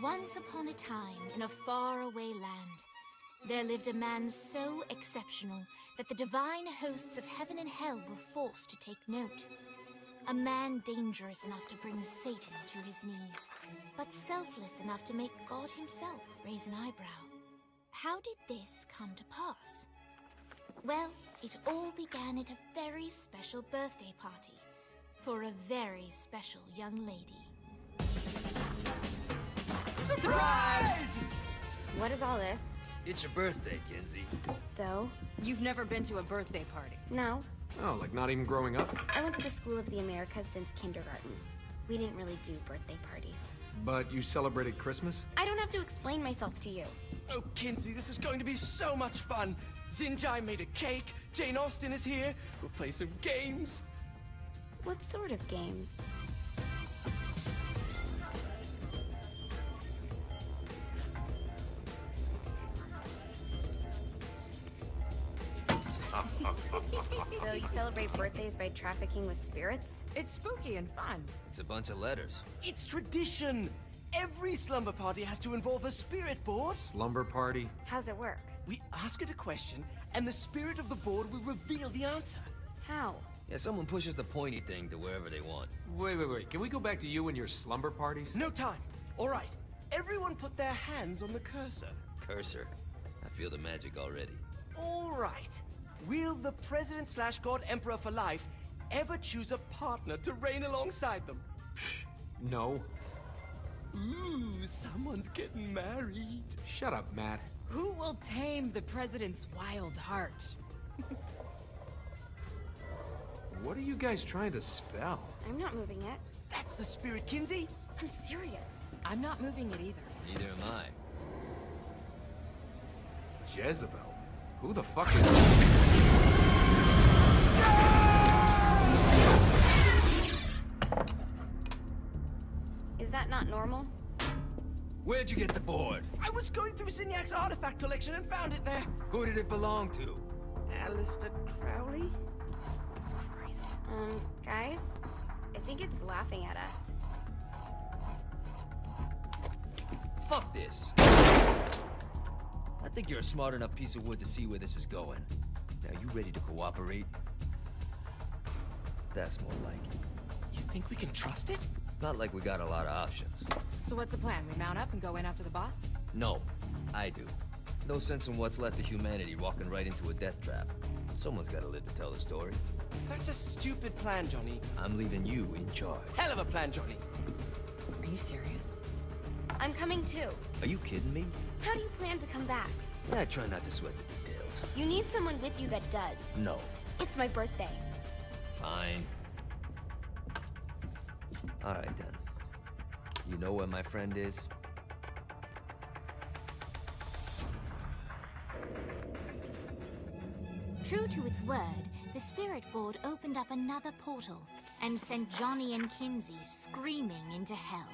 Once upon a time, in a faraway land, there lived a man so exceptional that the divine hosts of heaven and hell were forced to take note. A man dangerous enough to bring Satan to his knees, but selfless enough to make God himself raise an eyebrow. How did this come to pass? Well, it all began at a very special birthday party for a very special young lady. Surprise! What is all this? It's your birthday, Kinzie. So? You've never been to a birthday party. No. Oh, like not even growing up? I went to the School of the Americas since kindergarten. We didn't really do birthday parties. But you celebrated Christmas? I don't have to explain myself to you. Oh, Kinzie, this is going to be so much fun. Zinjai made a cake, Jane Austen is here, we'll play some games. What sort of games? So you celebrate birthdays by trafficking with spirits? It's spooky and fun. It's a bunch of letters. It's tradition. Every slumber party has to involve a spirit board. Slumber party? How's it work? We ask it a question, and the spirit of the board will reveal the answer. How? Yeah, someone pushes the pointy thing to wherever they want. Wait. Can we go back to you and your slumber parties? No time. All right. Everyone put their hands on the cursor. Cursor. I feel the magic already. All right. Will the President/God Emperor for life ever choose a partner to reign alongside them? No. Ooh, someone's getting married. Shut up, Matt. Who will tame the president's wild heart? What are you guys trying to spell? I'm not moving it. That's the spirit, Kinzie. I'm serious. I'm not moving it either. Neither am I. Jezebel? Who the fuck is... Is that not normal? Where'd you get the board? I was going through Zignac's artifact collection and found it there. Who did it belong to? Alistair Crowley? Christ. Guys? I think it's laughing at us. Fuck this. I think you're a smart enough piece of wood to see where this is going. Now, you ready to cooperate? That's more like it. You think we can trust it? It's not like we got a lot of options. So what's the plan? We mount up and go in after the boss? No, I do. No sense in what's left of humanity walking right into a death trap. Someone's gotta live to tell the story. That's a stupid plan, Johnny. I'm leaving you in charge. Hell of a plan, Johnny. Are you serious? I'm coming too. Are you kidding me? How do you plan to come back? I try not to sweat the details. You need someone with you that does. No. It's my birthday. Fine. Alright then. You know where my friend is? True to its word, the spirit board opened up another portal and sent Johnny and Kinzie screaming into hell.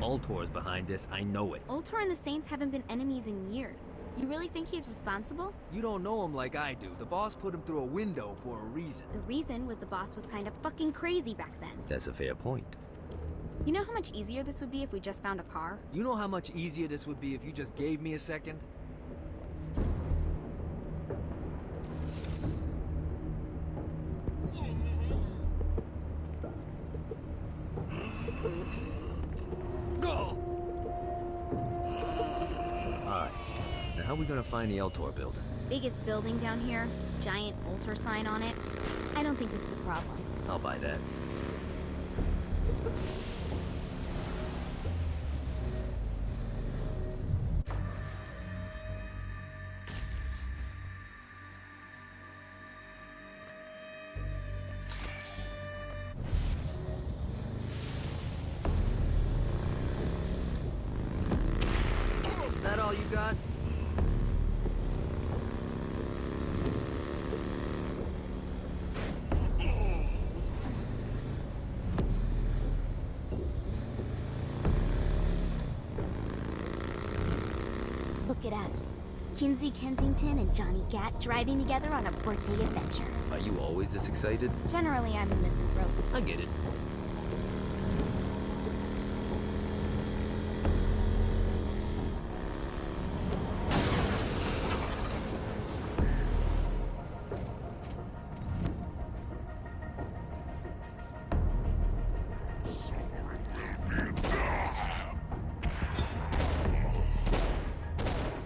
Ultor's behind this, I know it. Ultor and the Saints haven't been enemies in years. You really think he's responsible? You don't know him like I do. The boss put him through a window for a reason. The reason was the boss was kind of fucking crazy back then. That's a fair point. You know how much easier this would be if we just found a car? You know how much easier this would be if you just gave me a second? Alright, now how are we gonna find the Eltor building? Biggest building down here, giant Ultor sign on it. I don't think this is a problem. I'll buy that. got? Look at us. Kinzie Kensington and Johnny Gat driving together on a birthday adventure. Are you always this excited? Generally, I'm a misanthrope. I get it.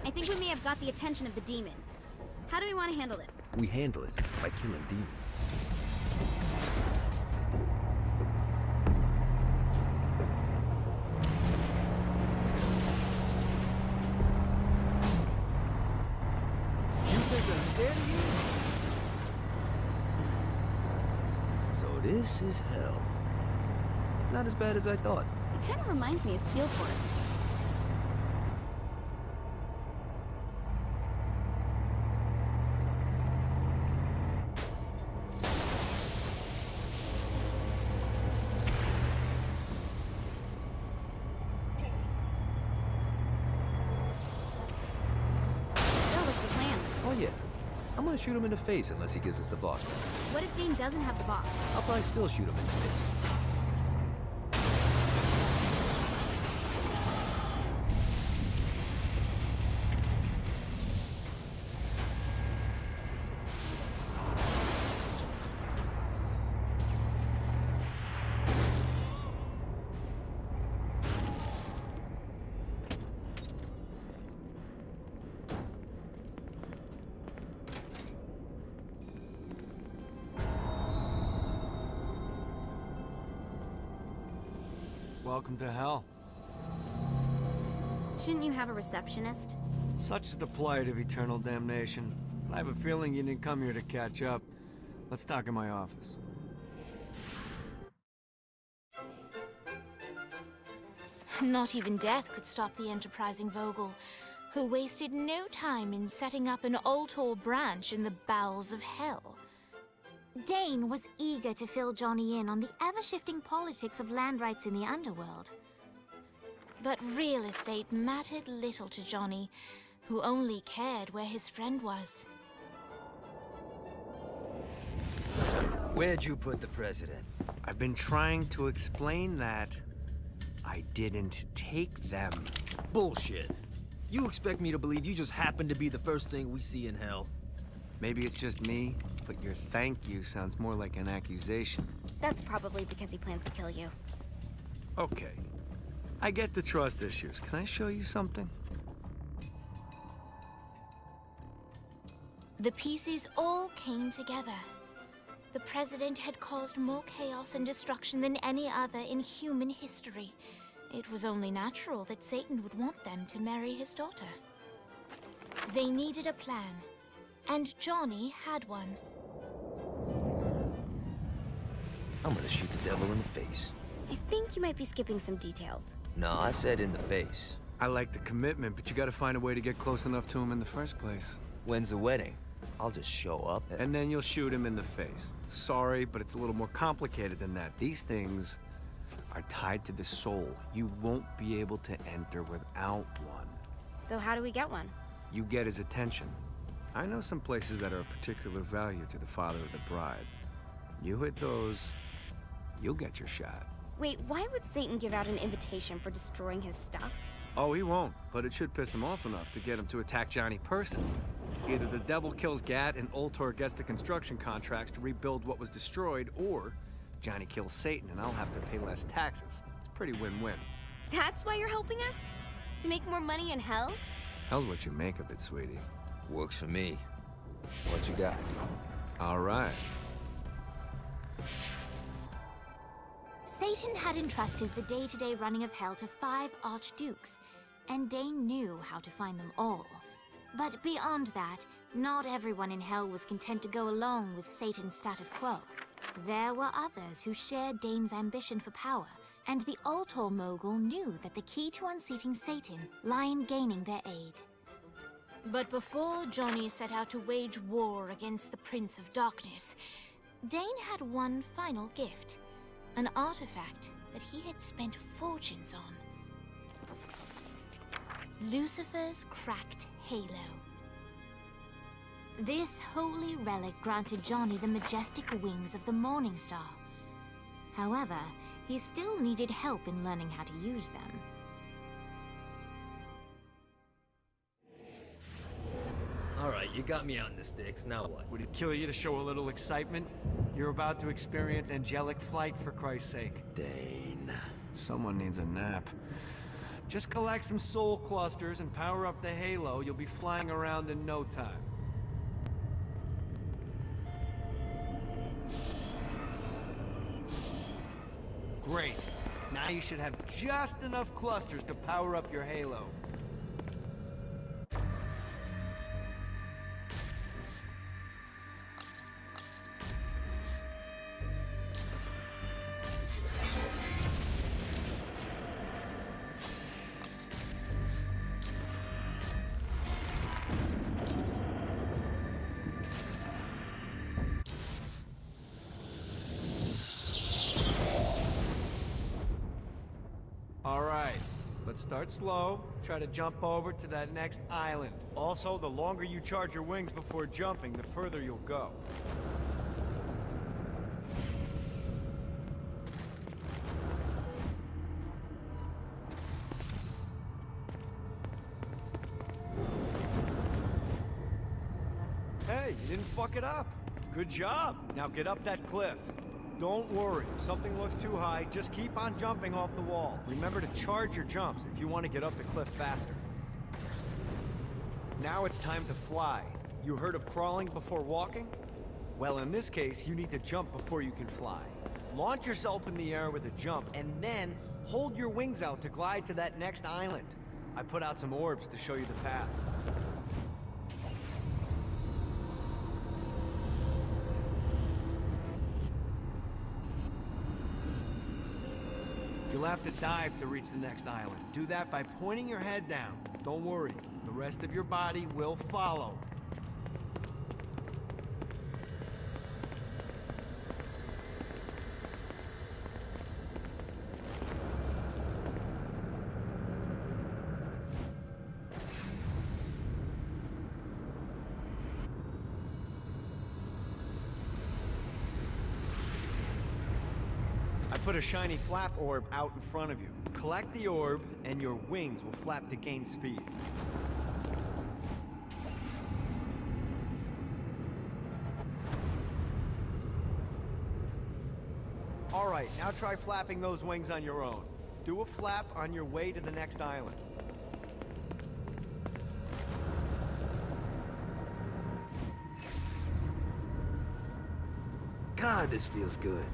I think we may have got the attention of the demons. How do we want to handle this? We handle it by killing demons. You think I'm scared of you? So this is hell. Not as bad as I thought. It kind of reminds me of Steelport. I'm gonna shoot him in the face unless he gives us the boss back. What if Dane doesn't have the boss? I'll probably still shoot him in the face. Welcome to hell. Shouldn't you have a receptionist? Such is the plight of eternal damnation. I have a feeling you didn't come here to catch up. Let's talk in my office. Not even death could stop the enterprising Vogel, who wasted no time in setting up an Ultor branch in the bowels of hell. Dane was eager to fill Johnny in on the ever-shifting politics of land rights in the underworld. But real estate mattered little to Johnny, who only cared where his friend was. Where'd you put the president? I've been trying to explain that. I didn't take them. Bullshit. You expect me to believe you just happened to be the first thing we see in hell? Maybe it's just me, but your thank you sounds more like an accusation. That's probably because he plans to kill you. Okay. I get the trust issues. Can I show you something? The pieces all came together. The president had caused more chaos and destruction than any other in human history. It was only natural that Satan would want them to marry his daughter. They needed a plan, and Johnny had one. I'm gonna shoot the devil in the face. I think you might be skipping some details. No, I said in the face. I like the commitment, but you gotta find a way to get close enough to him in the first place. When's the wedding? I'll just show up And then you'll shoot him in the face. Sorry, but it's a little more complicated than that. These things are tied to the soul. You won't be able to enter without one. So how do we get one? You get his attention. I know some places that are of particular value to the father of the bride. You hit those, you'll get your shot. Wait, why would Satan give out an invitation for destroying his stuff? Oh, he won't, but it should piss him off enough to get him to attack Johnny personally. Either the devil kills Gat and Ultor gets the construction contracts to rebuild what was destroyed, or Johnny kills Satan and I'll have to pay less taxes. It's pretty win-win. That's why you're helping us? To make more money in hell? Hell's what you make of it, sweetie. Works for me. What you got? All right. Satan had entrusted the day-to-day running of hell to 5 archdukes, and Dane knew how to find them all. But beyond that, not everyone in hell was content to go along with Satan's status quo. There were others who shared Dane's ambition for power, and the Ultor mogul knew that the key to unseating Satan lay in gaining their aid. But before Johnny set out to wage war against the Prince of Darkness, Dane had one final gift, an artifact that he had spent fortunes on. Lucifer's cracked halo. This holy relic granted Johnny the majestic wings of the Morning Star. However, he still needed help in learning how to use them. Alright, you got me out in the sticks, now what? Would it kill you to show a little excitement? You're about to experience angelic flight, for Christ's sake. Dane. Someone needs a nap. Just collect some soul clusters and power up the halo. You'll be flying around in no time. Great. Now you should have just enough clusters to power up your halo. Start slow, try to jump over to that next island. Also, the longer you charge your wings before jumping, the further you'll go. Hey, you didn't fuck it up. Good job. Now get up that cliff. Don't worry, if something looks too high, just keep on jumping off the wall. Remember to charge your jumps if you want to get up the cliff faster. Now it's time to fly. You heard of crawling before walking? Well, in this case, you need to jump before you can fly. Launch yourself in the air with a jump, and then hold your wings out to glide to that next island. I put out some orbs to show you the path. You'll have to dive to reach the next island. Do that by pointing your head down. Don't worry, the rest of your body will follow. Put a shiny flap orb out in front of you. Collect the orb, and your wings will flap to gain speed. All right, now try flapping those wings on your own. Do a flap on your way to the next island. God, this feels good.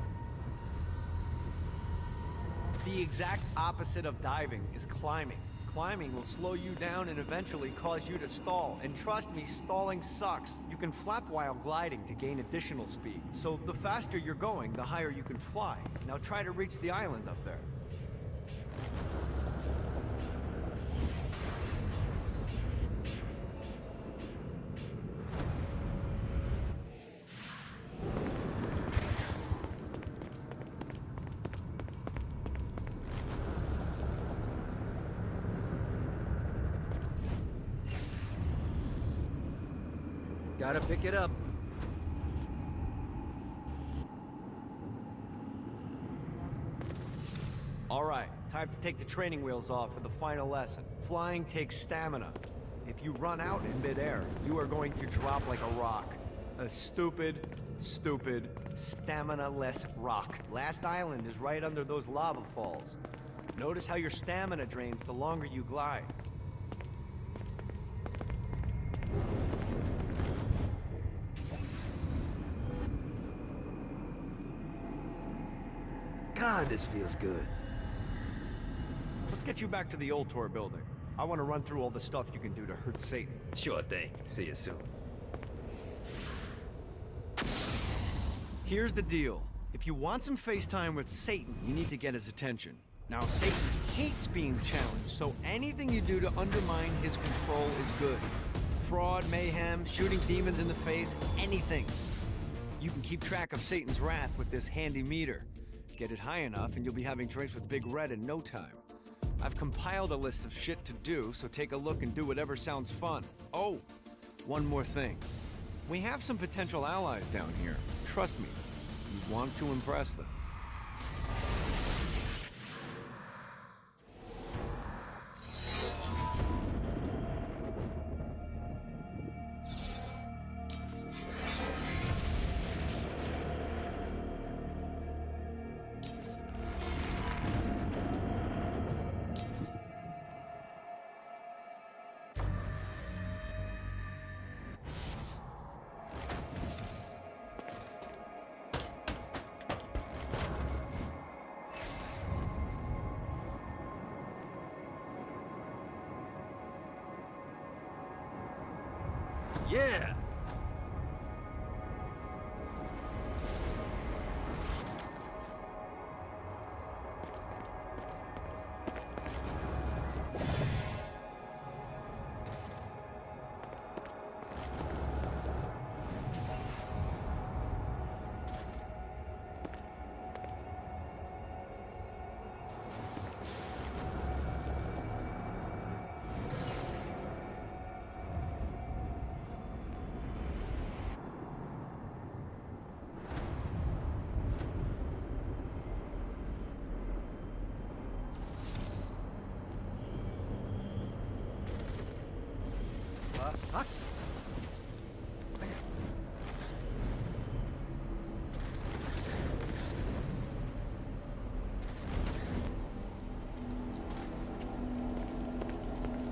The exact opposite of diving is climbing. Climbing will slow you down and eventually cause you to stall. And trust me, stalling sucks. You can flap while gliding to gain additional speed. So the faster you're going, the higher you can fly. Now try to reach the island up there. Gotta pick it up. All right, time to take the training wheels off for the final lesson. Flying takes stamina. If you run out in midair, you are going to drop like a rock. A stupid, stamina-less rock. Last island is right under those lava falls. Notice how your stamina drains the longer you glide. God, this feels good. Let's get you back to the old tour building. I want to run through all the stuff you can do to hurt Satan. Sure thing. See you soon. Here's the deal. If you want some FaceTime with Satan, you need to get his attention. Now, Satan hates being challenged, so anything you do to undermine his control is good. fraud, mayhem, shooting demons in the face, anything. You can keep track of Satan's wrath with this handy meter. Get it high enough and you'll be having drinks with Big Red in no time. I've compiled a list of shit to do, so take a look and do whatever sounds fun. Oh, one more thing. We have some potential allies down here. Trust me, you want to impress them. Yeah! Huh?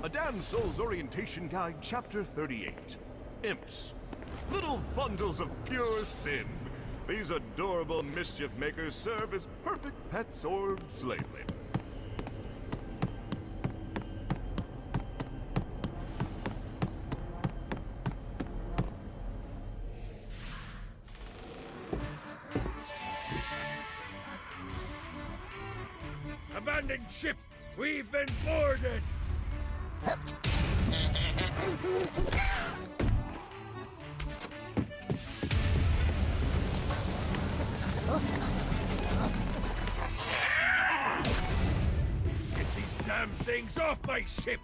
A Damsel's Orientation Guide, Chapter 38. Imps. Little bundles of pure sin. These adorable mischief makers serve as perfect pets or slave labor. Abandoned ship! We've been boarded! Get these damn things off my ship!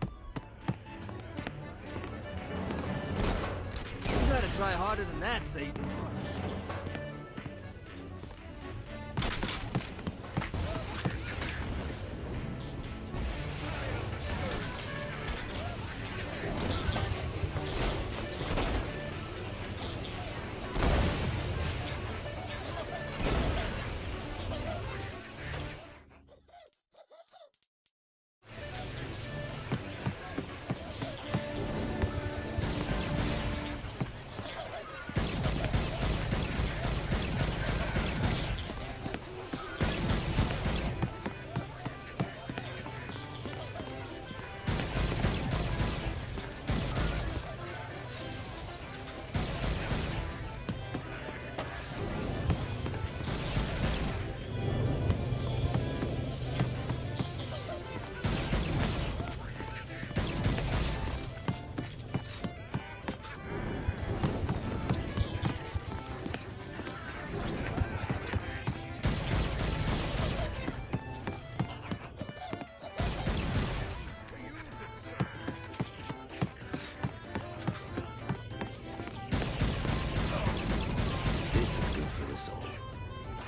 You gotta try harder than that, Satan.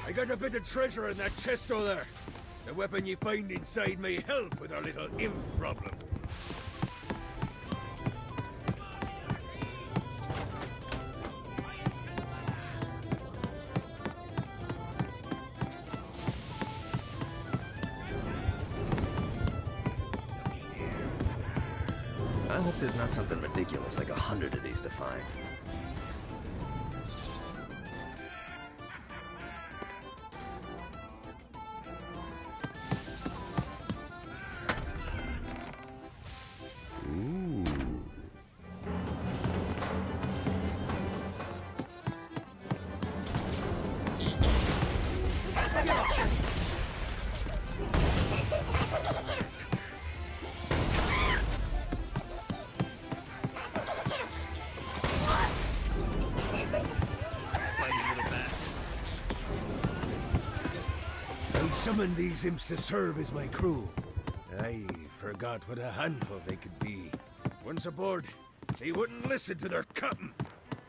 I got a bit of treasure in that chest over there. The weapon you find inside may help with our little imp problem. I hope there's not something ridiculous like 100 of these to find. I summoned these imps to serve as my crew. I forgot what a handful they could be. Once aboard, they wouldn't listen to their captain.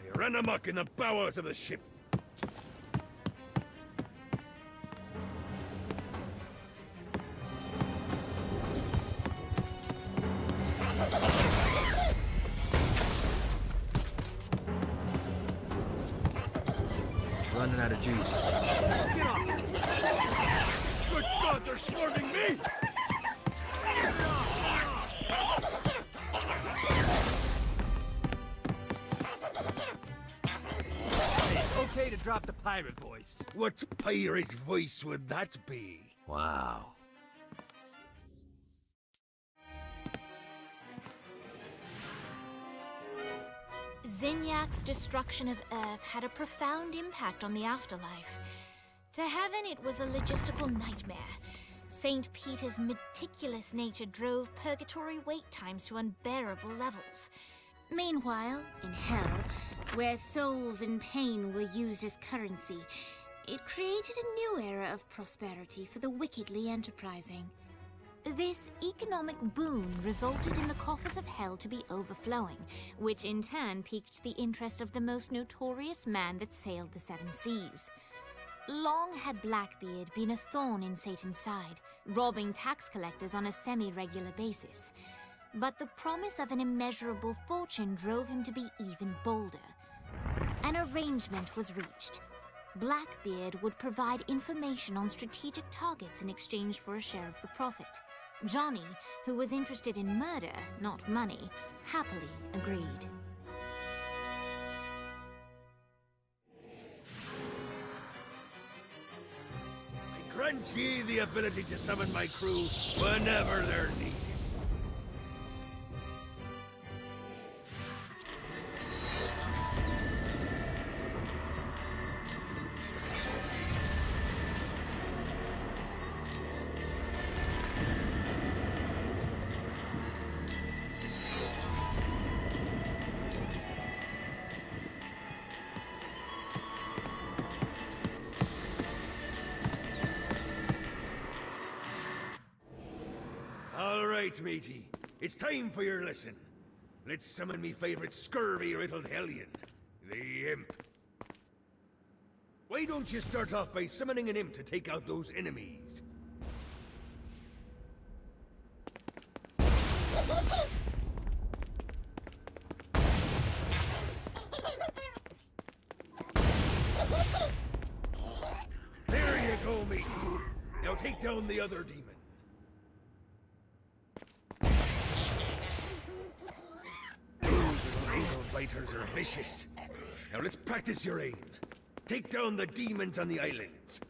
They ran amok in the bowels of the ship. Running out of juice. Get off! Good God, they're swarming me! It's okay to drop the pirate voice. What pirate voice would that be? Wow. Zinyak's destruction of Earth had a profound impact on the afterlife. To heaven, it was a logistical nightmare. St. Peter's meticulous nature drove purgatory wait times to unbearable levels. Meanwhile, in hell, where souls in pain were used as currency, it created a new era of prosperity for the wickedly enterprising. This economic boon resulted in the coffers of hell to be overflowing, which in turn piqued the interest of the most notorious man that sailed the seven seas. Long had Blackbeard been a thorn in Satan's side, robbing tax collectors on a semi-regular basis. But the promise of an immeasurable fortune drove him to be even bolder. An arrangement was reached. Blackbeard would provide information on strategic targets in exchange for a share of the profit. Johnny, who was interested in murder, not money, happily agreed. I grant ye the ability to summon my crew whenever they're needed. Right, matey. It's time for your lesson. Let's summon me favorite scurvy-riddled hellion, the imp. Why don't you start off by summoning an imp to take out those enemies? There you go, matey. Now take down the other demon. Fighters are vicious. Now let's practice your aim. Take down the demons on the islands.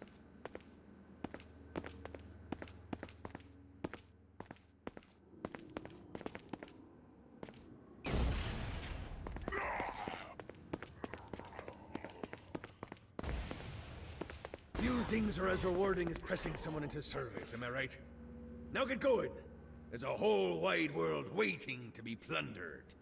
Few things are as rewarding as pressing someone into service, am I right? Now get going. There's a whole wide world waiting to be plundered.